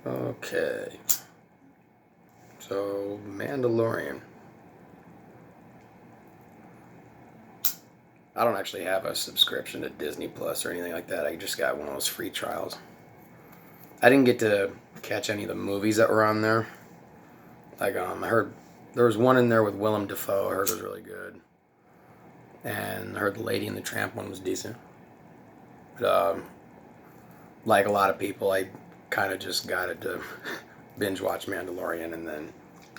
Okay. So, Mandalorian. I don't actually have a subscription to Disney Plus or anything like that. I just got one of those free trials. I didn't get to catch any of the movies that were on there. Like, I heard there was one in there with Willem Dafoe. I heard it was really good. And I heard the Lady and the Tramp one was decent. But, like a lot of people, I kind of just got it to binge watch Mandalorian and then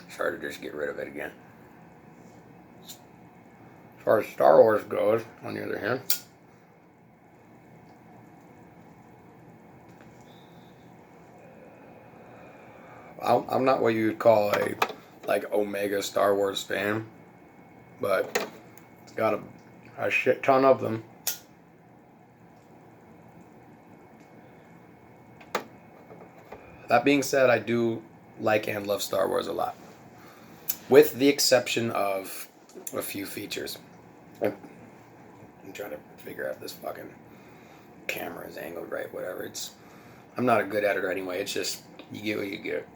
started to just get rid of it again. As far as Star Wars goes, on the other hand, I'm not what you'd call a like Omega Star Wars fan, but it's got a shit ton of them. That being said, I do like and love Star Wars a lot, with the exception of a few features. I'm trying to figure out this fucking camera is angled right, whatever. I'm not a good editor anyway. It's just you get what you get.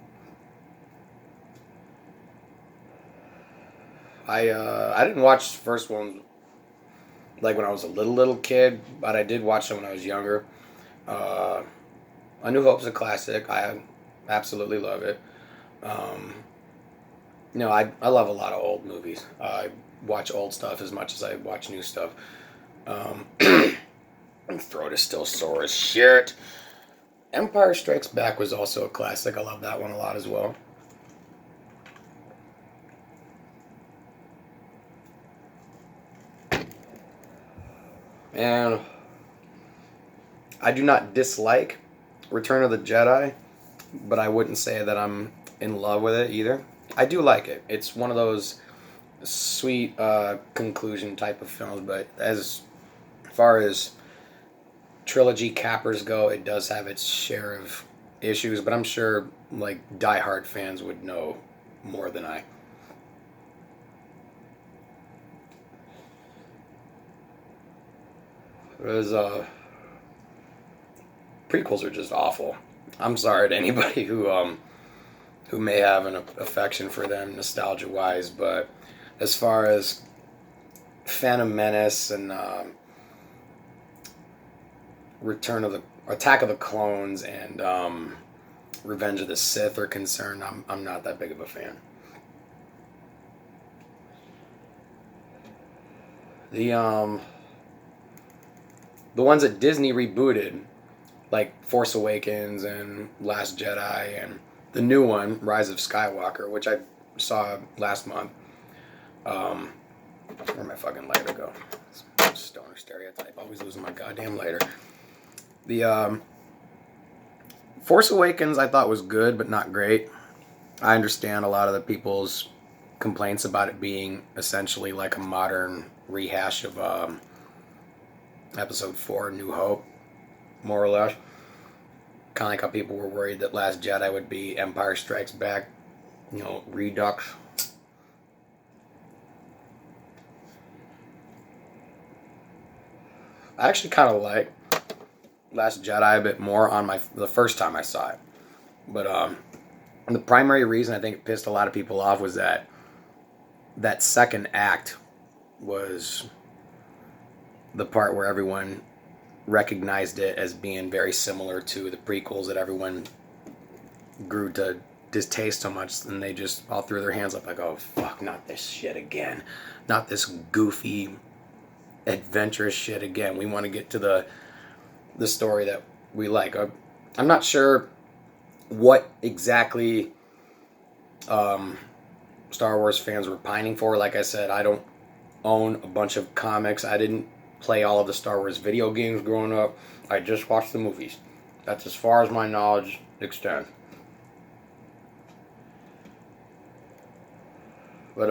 I didn't watch the first one like when I was a little kid, but I did watch them when I was younger. A New Hope's a classic. I absolutely love it. Um, I love a lot of old movies. I watch old stuff as much as I watch new stuff. My throat is still sore as shit. Empire Strikes Back was also a classic. I love that one a lot as well. And I do not dislike Return of the Jedi, but I wouldn't say that I'm in love with it either. I do like it. It's one of those sweet conclusion type of films, but as far as trilogy cappers go, it does have its share of issues, but I'm sure like diehard fans would know more than I. There's prequels are just awful. I'm sorry to anybody who may have an affection for them nostalgia wise, but as far as Phantom Menace and Return of the Attack of the Clones and Revenge of the Sith are concerned, I'm not that big of a fan. The the ones that Disney rebooted, like Force Awakens and Last Jedi and the new one, Rise of Skywalker, which I saw last month. Where'd my fucking lighter go? Stoner stereotype, always losing my goddamn lighter. The Force Awakens I thought was good, but not great. I understand a lot of the people's complaints about it being essentially like a modern rehash of Episode 4, New Hope, more or less. Kind of like how people were worried that Last Jedi would be Empire Strikes Back, Redux. I actually kind of like Last Jedi a bit more on the first time I saw it. But the primary reason I think it pissed a lot of people off was that second act was the part where everyone recognized it as being very similar to the prequels that everyone grew to distaste so much, and they just all threw their hands up like, oh fuck, not this shit again, not this goofy adventurous shit again. We want to get to the story that we like. I'm not sure what exactly Star Wars fans were pining for. Like I said, I don't own a bunch of comics. I didn't play all of the Star Wars video games growing up. I just watched the movies. That's as far as my knowledge extends. But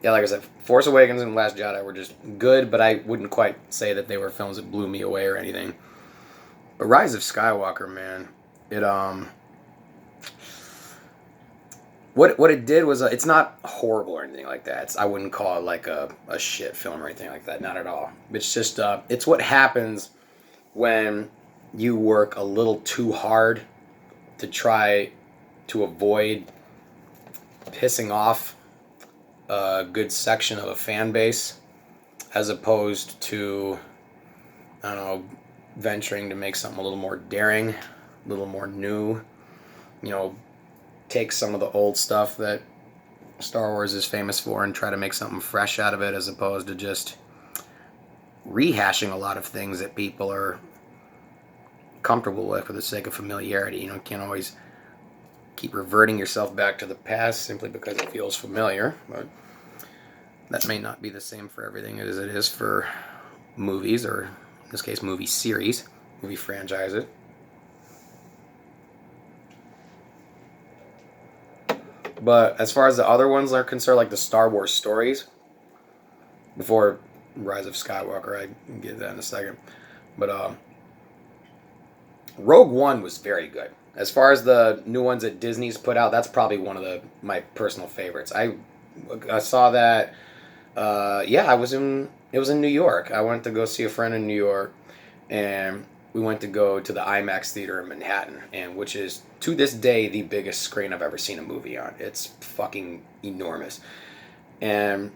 yeah, like I said, Force Awakens and Last Jedi were just good, but I wouldn't quite say that they were films that blew me away or anything. But Rise of Skywalker, man, it what it did was it's not horrible or anything like that. I wouldn't call it like a shit film or anything like that. Not at all. It's just it's what happens when you work a little too hard to try to avoid pissing off a good section of a fan base, as opposed to, I don't know, venturing to make something a little more daring, a little more new. You know, take some of the old stuff that Star Wars is famous for and try to make something fresh out of it, as opposed to just rehashing a lot of things that people are comfortable with for the sake of familiarity. You know, you can't always keep reverting yourself back to the past simply because it feels familiar, but that may not be the same for everything as it is for movies, or in this case movie series, movie franchises. But as far as the other ones are concerned, like the Star Wars stories, before Rise of Skywalker, I can get that in a second, but Rogue One was very good. As far as the new ones that Disney's put out, that's probably one of my personal favorites. I saw that. It was in New York. I went to go see a friend in New York, and we went to go to the IMAX theater in Manhattan, and which is to this day the biggest screen I've ever seen a movie on. It's fucking enormous, and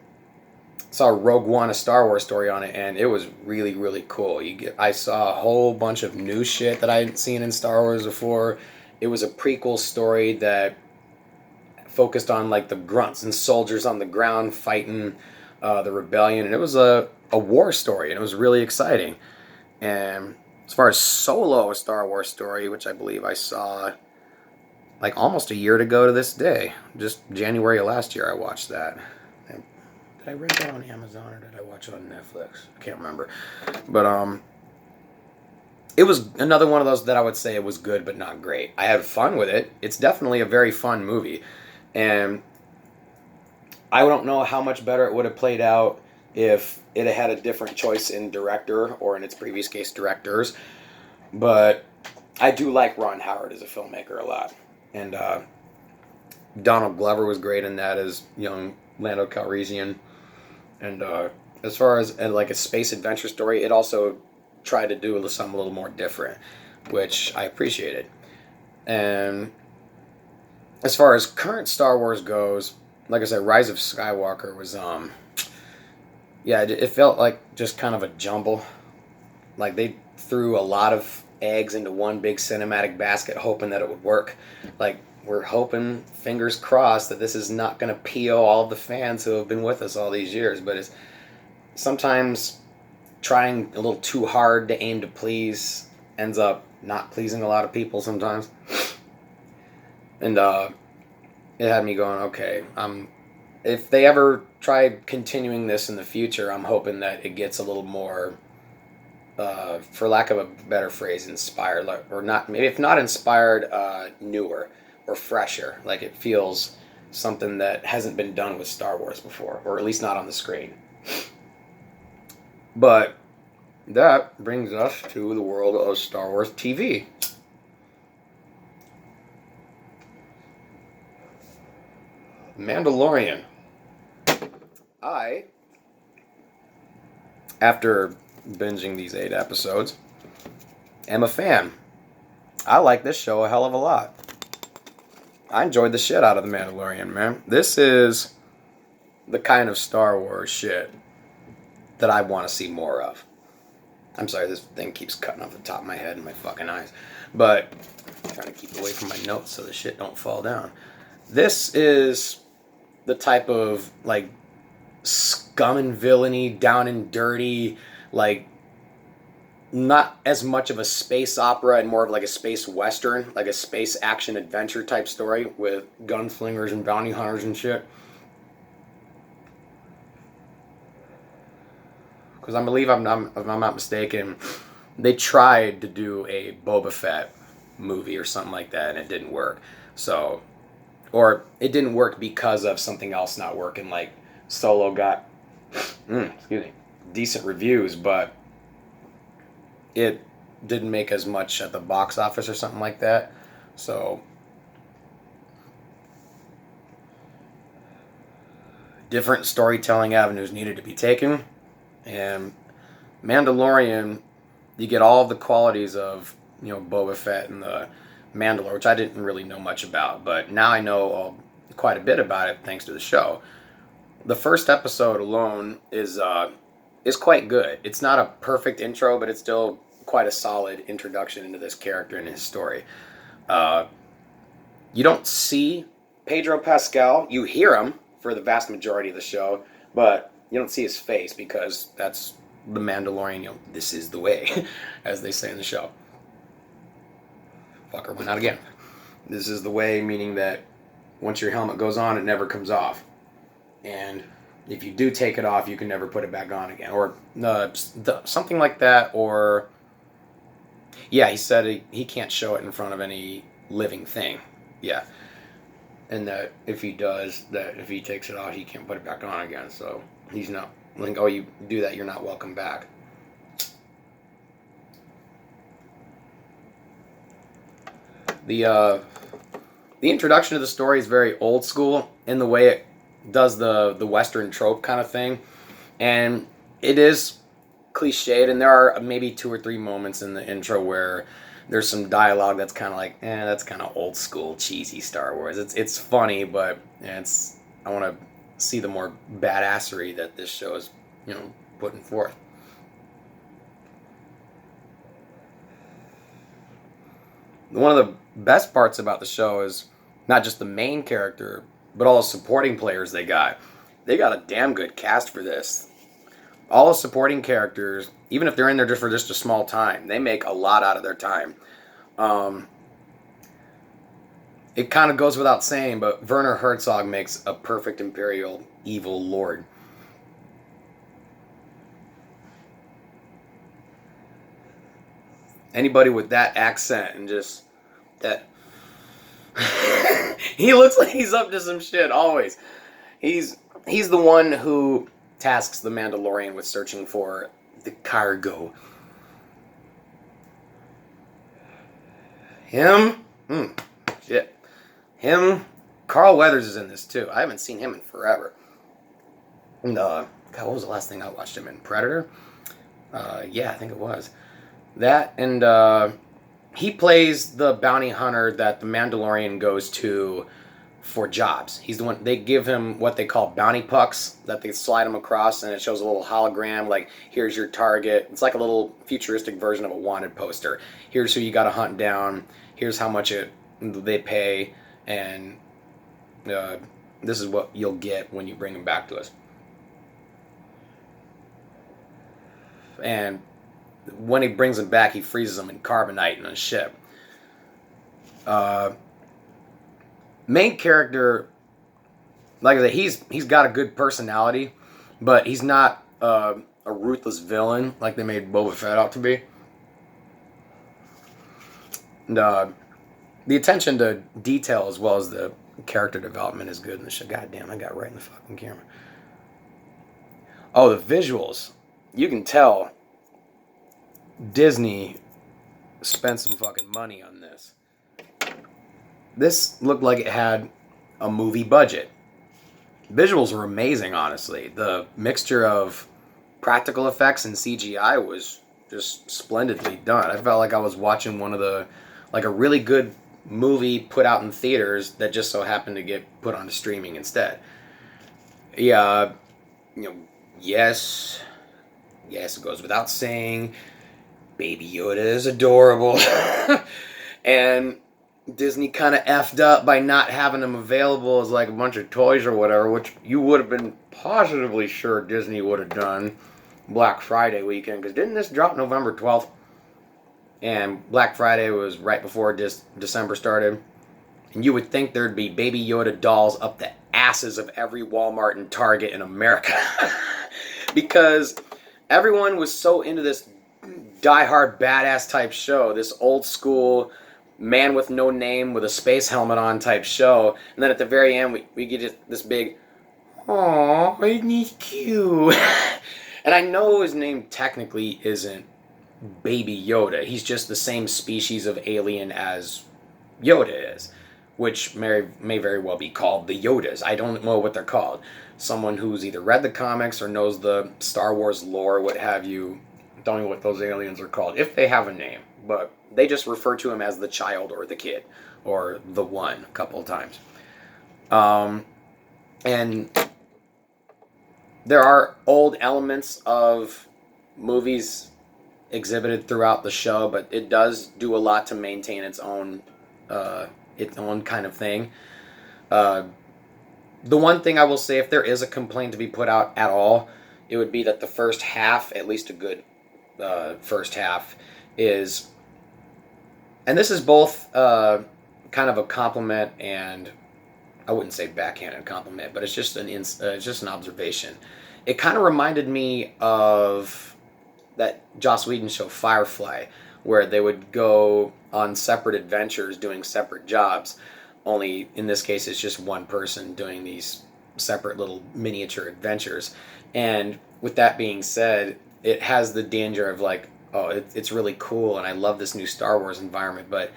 saw Rogue One, a Star Wars story on it, and it was really, really cool. I saw a whole bunch of new shit that I hadn't seen in Star Wars before. It was a prequel story that focused on like the grunts and soldiers on the ground fighting the rebellion, and it was a war story, and it was really exciting. And as far as Solo, a Star Wars story, which I believe I saw like almost a year ago to this day, just January of last year, I watched that. Did I rent that on Amazon or did I watch it on Netflix? I can't remember. But it was another one of those that I would say it was good but not great. I had fun with it. It's definitely a very fun movie. And I don't know how much better it would have played out if it had a different choice in director, or in its previous case, directors. But I do like Ron Howard as a filmmaker a lot. And Donald Glover was great in that as young Lando Calrissian. And as far as like a space adventure story, it also tried to do something a little more different, which I appreciated. And as far as current Star Wars goes, like I said, Rise of Skywalker was it felt like just kind of a jumble. Like they threw a lot of eggs into one big cinematic basket hoping that it would work. Like, we're hoping, fingers crossed, that this is not going to PO all of the fans who have been with us all these years. But it's sometimes trying a little too hard to aim to please ends up not pleasing a lot of people sometimes. And it had me going, okay, if they ever try continuing this in the future, I'm hoping that it gets a little more, for lack of a better phrase, inspired, or not, maybe if not inspired, newer or fresher. Like it feels something that hasn't been done with Star Wars before, or at least not on the screen. But that brings us to the world of Star Wars TV. Mandalorian. I, after binging these 8 episodes, am a fan. I like this show a hell of a lot. I enjoyed the shit out of The Mandalorian, man. This is the kind of Star Wars shit that I want to see more of. I'm sorry, this thing keeps cutting off the top of my head and my fucking eyes. But I'm trying to keep away from my notes so the shit don't fall down. This is the type of, like, scum and villainy, down and dirty, like, not as much of a space opera and more of like a space western, like a space action adventure type story with gunslingers and bounty hunters and shit. Because I believe, if I'm not mistaken, they tried to do a Boba Fett movie or something like that, and it didn't work. So, or it didn't work because of something else not working. Like Solo got, decent reviews, but it didn't make as much at the box office or something like that. So, different storytelling avenues needed to be taken. And Mandalorian, you get all of the qualities of, Boba Fett and the Mandalore, which I didn't really know much about, but now I know quite a bit about it thanks to the show. The first episode alone is quite good. It's not a perfect intro, but it's still quite a solid introduction into this character and his story. You don't see Pedro Pascal. You hear him for the vast majority of the show, but you don't see his face because that's the Mandalorian. You know, this is the way, as they say in the show. Fucker went out again. This is the way, meaning that once your helmet goes on, it never comes off. And if you do take it off, you can never put it back on again. Or something like that. Or, yeah, he said he can't show it in front of any living thing. Yeah. And that if he does, that if he takes it off, he can't put it back on again. So he's not, like, oh, you do that, you're not welcome back. The introduction to the story is very old school in the way it does the Western trope kind of thing. And it is cliched, and there are maybe 2 or 3 moments in the intro where there's some dialogue that's kind of like, that's kind of old school, cheesy Star Wars. It's funny, but I want to see the more badassery that this show is, putting forth. One of the best parts about the show is not just the main character, but all the supporting players they got. They got a damn good cast for this. All the supporting characters, even if they're in there just for just a small time, they make a lot out of their time. It kind of goes without saying, but Werner Herzog makes a perfect Imperial evil lord. Anybody with that accent and just that... He looks like he's up to some shit, always. He's the one who tasks the Mandalorian with searching for the cargo. Him? Shit. Him? Carl Weathers is in this, too. I haven't seen him in forever. And, God, what was the last thing I watched him in? Predator? Yeah, I think it was. That, and, he plays the bounty hunter that the Mandalorian goes to for jobs. He's the one, they give him what they call bounty pucks that they slide him across, and it shows a little hologram, like, here's your target. It's like a little futuristic version of a wanted poster. Here's who you gotta hunt down. Here's how much they pay, and this is what you'll get when you bring him back to us. And when he brings him back, he freezes them in carbonite in a ship. Main character, like I said, he's got a good personality, but he's not a ruthless villain like they made Boba Fett out to be. And the attention to detail as well as the character development is good in the show. God damn, I got right in the fucking camera. Oh, the visuals. You can tell Disney spent some fucking money on this. This looked like it had a movie budget. Visuals were amazing, honestly. The mixture of practical effects and CGI was just splendidly done. I felt like I was watching a really good movie put out in theaters that just so happened to get put onto streaming instead. Yeah, yes, it goes without saying, Baby Yoda is adorable. And Disney kind of effed up by not having them available as like a bunch of toys or whatever, which you would have been positively sure Disney would have done Black Friday weekend, because didn't this drop November 12th? And Black Friday was right before December started. And you would think there'd be Baby Yoda dolls up the asses of every Walmart and Target in America. Because everyone was so into this die-hard badass type show, this old school man with no name with a space helmet on type show, and then at the very end we get this big, "Aww, isn't he cute?" And I know his name technically isn't Baby Yoda. He's just the same species of alien as Yoda is, which may very well be called the Yodas. I don't know what they're called. Someone who's either read the comics or knows the Star Wars lore, what have you, don't know what those aliens are called, if they have a name. but they just refer to him as the child or the kid or the one a couple of times. And there are old elements of movies exhibited throughout the show, but it does do a lot to maintain its own kind of thing. The one thing I will say, if there is a complaint to be put out at all, it would be that the first half, at least a good first half, is, and this is both kind of a compliment and I wouldn't say backhanded compliment, but it's just an observation. It kind of reminded me of that Joss Whedon show Firefly, where they would go on separate adventures doing separate jobs. Only in this case, it's just one person doing these separate little miniature adventures. And with that being said, it has the danger of like, oh, it's really cool, and I love this new Star Wars environment, but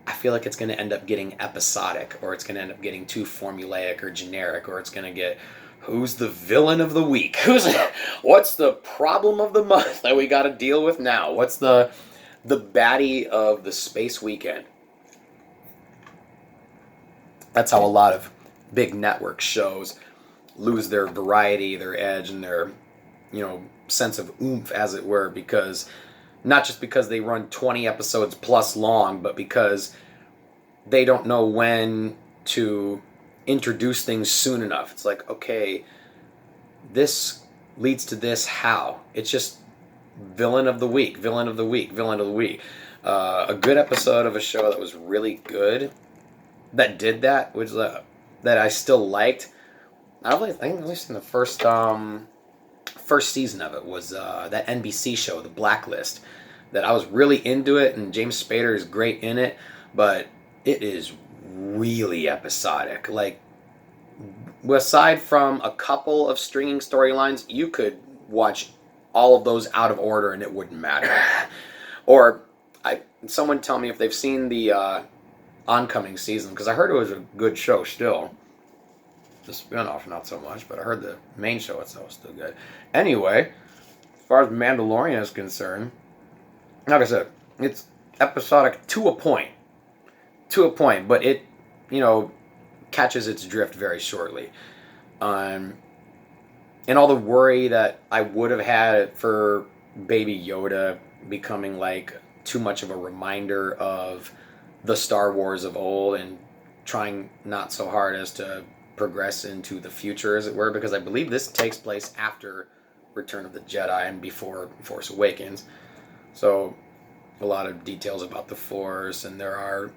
I feel like it's going to end up getting episodic, or it's going to end up getting too formulaic or generic, or it's going to get, who's the villain of the week? What's the problem of the month that we got to deal with now? What's the baddie of the space weekend? That's how a lot of big network shows lose their variety, their edge, and their, sense of oomph, as it were, because not just because they run 20 episodes plus long, but because they don't know when to introduce things soon enough. It's like, okay, this leads to this, how? It's just villain of the week, villain of the week, villain of the week. A good episode of a show that was really good, that did that, which that I still liked. I think at least in the first season of it was that NBC show, The Blacklist, that I was really into it, and James Spader is great in it, but it is really episodic. Like, aside from a couple of stringing storylines, you could watch all of those out of order and it wouldn't matter. Or someone tell me if they've seen the oncoming season, because I heard it was a good show still. The spinoff, not so much, but I heard the main show itself was still good. Anyway, as far as Mandalorian is concerned, like I said, it's episodic to a point, but it, catches its drift very shortly. And all the worry that I would have had for Baby Yoda becoming like too much of a reminder of the Star Wars of old and trying not so hard as to progress into the future, as it were, because I believe this takes place after Return of the Jedi and before Force Awakens. So a lot of details about the Force, and there are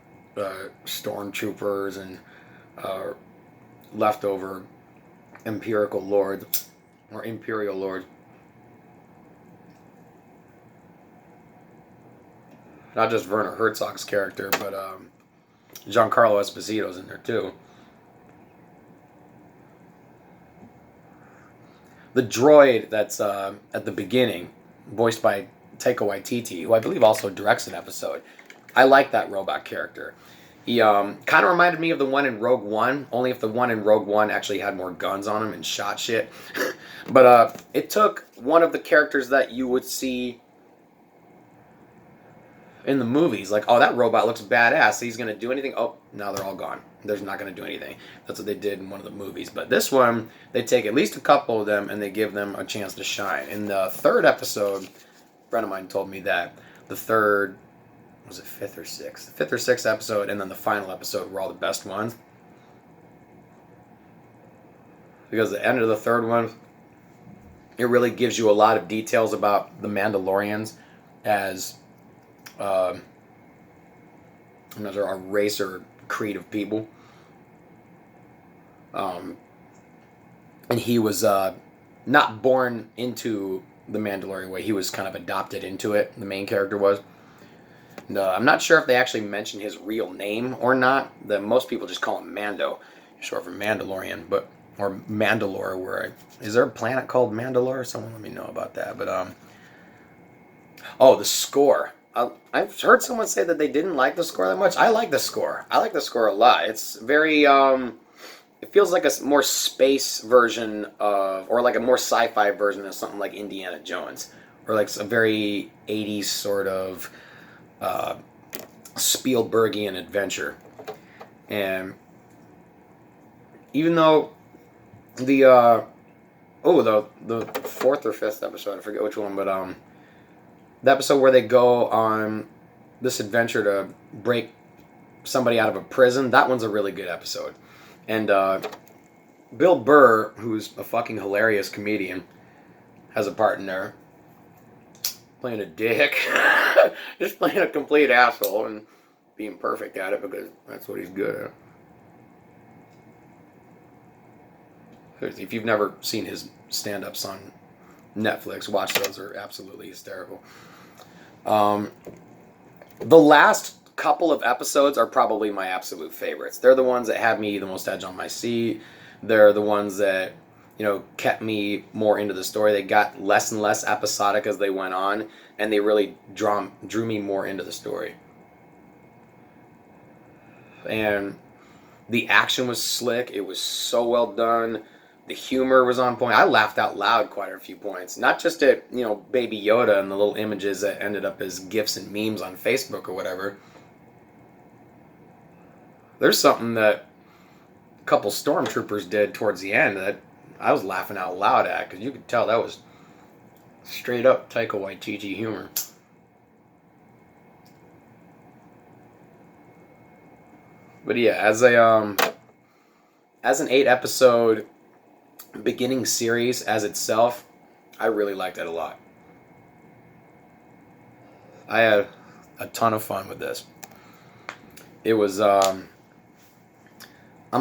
stormtroopers and leftover Imperial Lords. Not just Werner Herzog's character, but Giancarlo Esposito's in there too. The droid that's at the beginning, voiced by Taika Waititi, who I believe also directs an episode. I like that robot character. He kind of reminded me of the one in Rogue One, only if the one in Rogue One actually had more guns on him and shot shit. But it took one of the characters that you would see in the movies, like, oh, that robot looks badass, he's going to do anything? Oh, now they're all gone. They're not going to do anything. That's what they did in one of the movies. But this one, they take at least a couple of them and they give them a chance to shine. In the third episode, a friend of mine told me that the third, was it fifth or sixth episode, and then the final episode were all the best ones. Because the end of the third one, it really gives you a lot of details about the Mandalorians as another race or creed of people. And he was not born into the Mandalorian way. He was kind of adopted into it. The main character was. And, I'm not sure if they actually mention his real name or not. Most people just call him Mando, short for Mandalorian, or Mandalore. Is there a planet called Mandalore? Someone let me know about that. But the score. I've heard someone say that they didn't like the score that much. I like the score. I like the score a lot. It's very, it feels like a more space version of, or like a more sci-fi version of something like Indiana Jones. Or like a very 80s sort of uh, Spielbergian adventure. And even though the fourth or fifth episode, I forget which one, but the episode where they go on this adventure to break somebody out of a prison, that one's a really good episode. And Bill Burr, who's a fucking hilarious comedian, has a part in there playing a dick, just playing a complete asshole and being perfect at it because that's what he's good at. If you've never seen his stand-ups on Netflix, watch those. They're absolutely hysterical. The last couple of episodes are probably my absolute favorites. They're the ones that have me the most edge on my seat. They're the ones that, kept me more into the story. They got less and less episodic as they went on, and they really drew me more into the story. And the action was slick. It was so well done. The humor was on point. I laughed out loud quite a few points. Not just at, Baby Yoda and the little images that ended up as GIFs and memes on Facebook or whatever. There's something that a couple stormtroopers did towards the end that I was laughing out loud at, because you could tell that was straight up Taika Waititi humor. But yeah, as an 8-episode beginning series as itself, I really liked it a lot. I had a ton of fun with this. It was I'm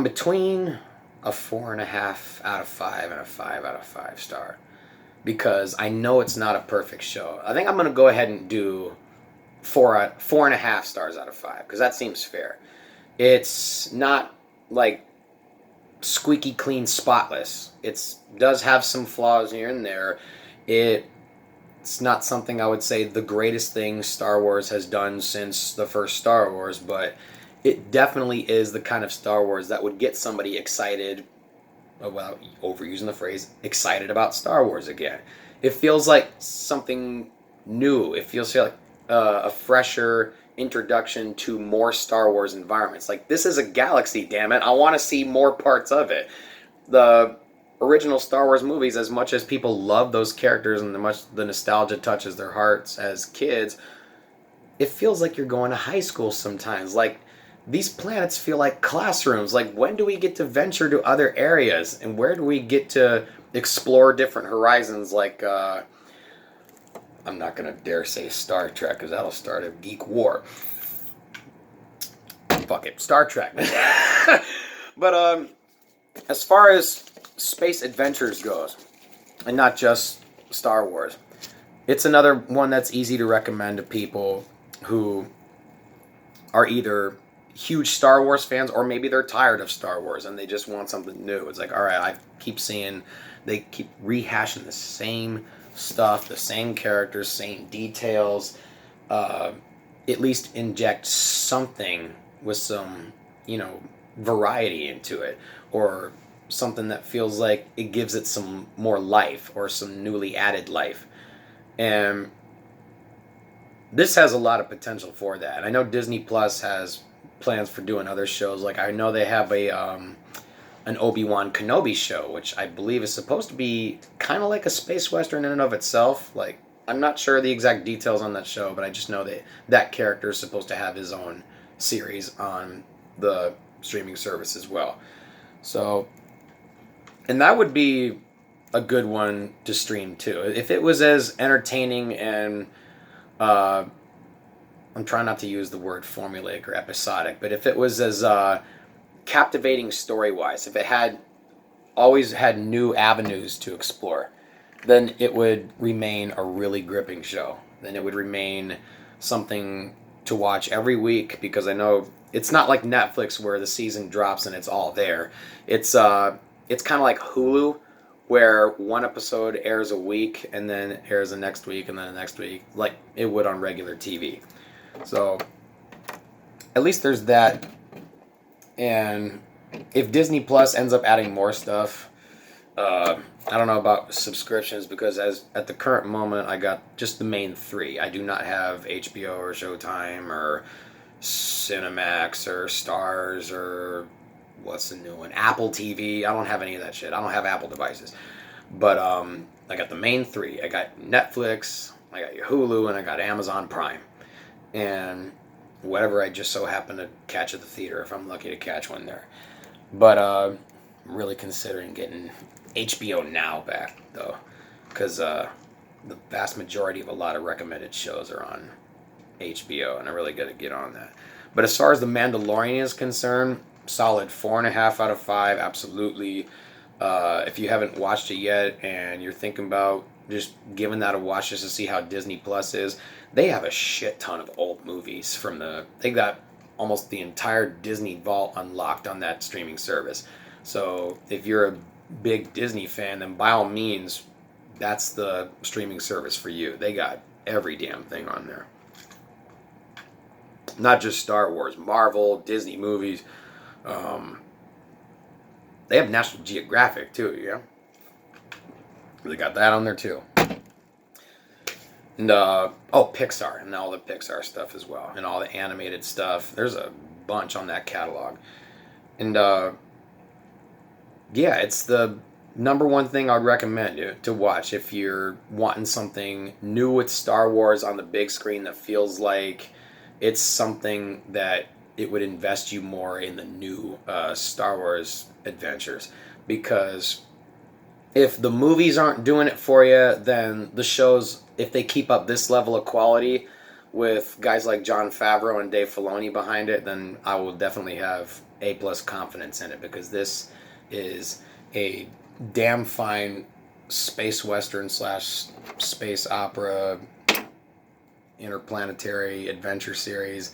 between a 4.5 out of 5 and a 5 out of 5 star, because I know it's not a perfect show. I think I'm gonna go ahead and do 4.5 stars out of 5, because that seems fair. It's not like squeaky clean, spotless. It does have some flaws here and there. It's not something I would say the greatest thing Star Wars has done since the first Star Wars, but it definitely is the kind of Star Wars that would get somebody excited, without overusing the phrase, excited about Star Wars again. It feels like something new. It feels like a fresher introduction to more Star Wars environments. Like, this is a galaxy, damn it. I want to see more parts of it. The original Star Wars movies, as much as people love those characters and the nostalgia touches their hearts as kids, it feels like you're going to high school sometimes. Like, these planets feel like classrooms. Like, when do we get to venture to other areas? And where do we get to explore different horizons? Like, I'm not going to dare say Star Trek, because that'll start a geek war. Fuck it, Star Trek. But as far as space adventures goes, and not just Star Wars, it's another one that's easy to recommend to people who are either huge Star Wars fans, or maybe they're tired of Star Wars and they just want something new. It's like, all right, I keep seeing they keep rehashing the same stuff, the same characters, same details. At least inject something with some, variety into it, or something that feels like it gives it some more life, or some newly added life. And this has a lot of potential for that. I know Disney Plus has plans for doing other shows. Like, I know they have an Obi-Wan Kenobi show, which I believe is supposed to be kind of like a space western in and of itself. Like, I'm not sure the exact details on that show, but I just know that that character is supposed to have his own series on the streaming service as well. So, and that would be a good one to stream too. If it was as entertaining and I'm trying not to use the word formulaic or episodic, but if it was as captivating story-wise, if it had always had new avenues to explore, then it would remain a really gripping show. Then it would remain something to watch every week, because I know it's not like Netflix where the season drops and it's all there. It's kind of like Hulu, where one episode airs a week and then airs the next week and then the next week, like it would on regular TV. So at least there's that. And if Disney Plus ends up adding more stuff, I don't know about subscriptions because as at the current moment I got just the main three. I do not have HBO or Showtime or Cinemax or Stars or what's the new one? Apple TV. I don't have any of that shit. I don't have Apple devices. But I got the main three. I got Netflix, I got your Hulu, and I got Amazon Prime. And whatever I just so happen to catch at the theater if I'm lucky to catch one there. But I'm really considering getting HBO Now back though, because the vast majority of a lot of recommended shows are on HBO, and I really got to get on that. But as far as the Mandalorian is concerned, solid 4.5 out of 5. Absolutely. If you haven't watched it yet and you're thinking about just giving that a watch just to see how Disney Plus is, they have a shit ton of old movies from the. They got almost the entire Disney vault unlocked on that streaming service. So if you're a big Disney fan, then by all means, that's the streaming service for you. They got every damn thing on there. Not just Star Wars, Marvel, Disney movies. Um, they have National Geographic too, yeah. They got that on there too. And Pixar and all the Pixar stuff as well, and all the animated stuff. There's a bunch on that catalog, and yeah, it's the number one thing I'd recommend to watch if you're wanting something new with Star Wars on the big screen that feels like it's something that it would invest you more in the new Star Wars adventures. Because if the movies aren't doing it for you, then the shows, if they keep up this level of quality with guys like Jon Favreau and Dave Filoni behind it, then I will definitely have A plus confidence in it, because this is a damn fine space western slash space opera interplanetary adventure series,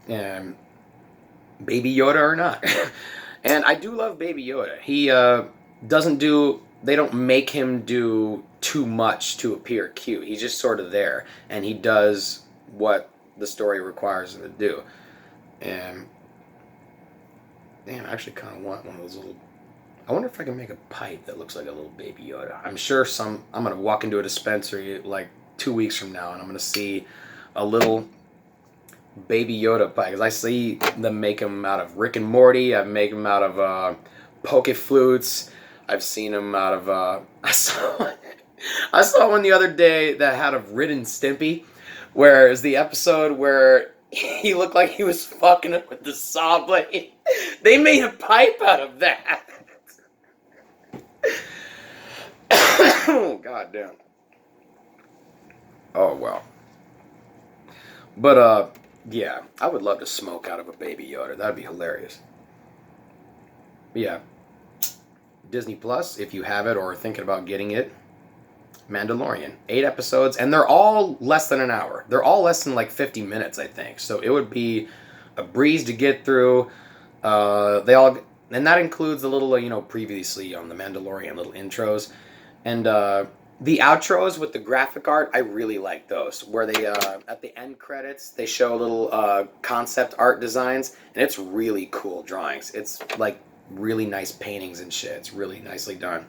and Baby Yoda or not. And I do love Baby Yoda. He doesn't do, they don't make him do too much to appear cute. He's just sort of there, and he does what the story requires him to do. And damn, I actually kind of want one of those little. I wonder if I can make a pipe that looks like a little Baby Yoda. I'm sure I'm gonna walk into a dispensary like 2 weeks from now, and I'm gonna see a little Baby Yoda pipe. Because I see them make them out of Rick and Morty. I've made them out of Poke Flutes. I've seen them out of. I saw one the other day that had a Rid and Stimpy, where it was the episode where he looked like he was fucking up with the saw blade. They made a pipe out of that. Oh, god damn. Oh, well. But, yeah, I would love to smoke out of a Baby Yoda. That'd be hilarious. But yeah. Disney Plus, if you have it or are thinking about getting it, Mandalorian. 8 episodes, and they're all less than an hour. They're all less than like 50 minutes, I think. So it would be a breeze to get through. And that includes a little, previously on the Mandalorian, little intros. And the outros with the graphic art, I really like those. Where they, at the end credits, they show little concept art designs, and it's really cool drawings. It's like really nice paintings and shit. It's really nicely done.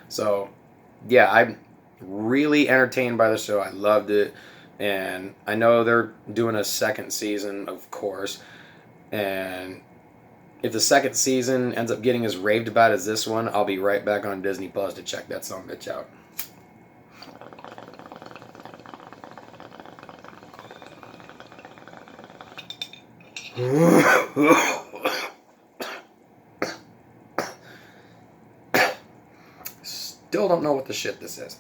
So, yeah, I'm really entertained by the show. I loved it. And I know they're doing a second season, of course. And if the second season ends up getting as raved about as this one, I'll be right back on Disney Plus to check that son of a bitch out. Still don't know what the shit this is.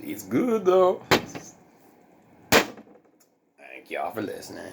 It's good though. Thank y'all for listening.